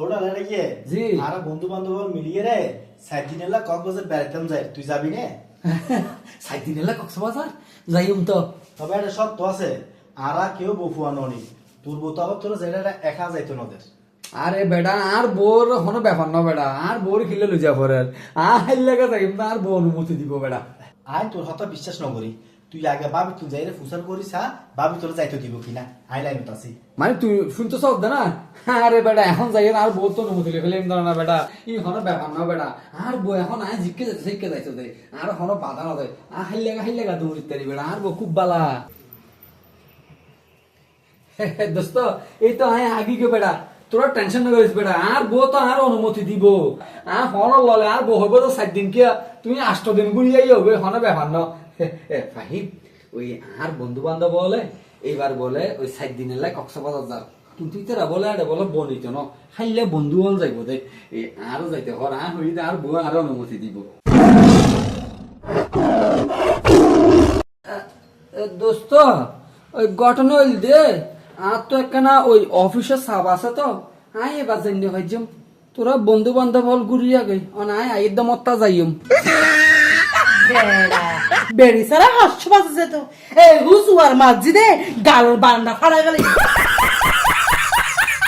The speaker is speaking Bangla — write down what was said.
ওটা লাগে গিয়ে জি। আর বন্ধু বান্ধব মিলিয়ে রে 7 দিন এলা কক্সবাজার বেড়াতাম যাই, তুই যাবি না? 7 দিন এলা কক্সবাজার যাইম তো। তবে একটা শর্ত আছে, আরা কেউ বফুয়ানো নি, তোর বউ তো আবার তোরা যেটা একা যাইতো নদের। আরে বেটা আর বোর কোনো ব্যাপার না বেটা, আর বোর খিলে লই যা পরে আর লাগা যাইম না, আর বউ অনুমতি দিব বেটা। আই তোর হতা বিশ্বাস নকরি, তুই আগে ভাবি তুই যাইরে ফুসার করিস, হ্যাঁ ভাবি তোর যাইতে দিব কিনা, আই লাইনত আছি। মানে তুই শুনতে সব না? আরে বেটা এখন যাই আর বউ তো অনুমতি ফেলে না বেটা, ই কোনো ব্যাপার না বেটা। আর বউ এখন আয় জিজ্ঞে যাচ্ছে শিখে যাইতো দে, আর কোনো বাধা না দেয়, আর হাইলেগা দৌড়িতে পারি বেটা, আর বউ খুব বালা। দোস্ত এই তো আয় আগি কে বেটা, তোরা টেনশন না করিস বেটা, আর বউ তো আর অনুমতি দিব। আর হন ললে আর বউ হইব তো 7 দিন কি, তুমি 8 দিন ঘুরিয়াই হবে, হন ব্যাপার না। ফাহিম ওই আর বন্ধু বান্ধব বলে এইবার বলে ওই 7 দিনের লাই কক্সবাজার যাও, কিন্তু ইতারা বলে আরে বলে বনিত ন খাইলে বন্ধু হল যাইব দে, এই আরো যাইতে হর আর হই আর বউ আর অনুমতি দিব। দোস্ত ওই ঘটনা হইল দে, আর তো একখানা ওই অফিসের সাব আছে তো, আয় এবার জানি ভাইজম তোরা বন্ধু বান্ধব হল ঘুরিয়া গই অনায় একদম অত্তা যাইম। বেড়ি সারা হাস্য বাজে তো এই হুসুয়ার মাঝি দে গাল বান্ডা ফাড়া গেলে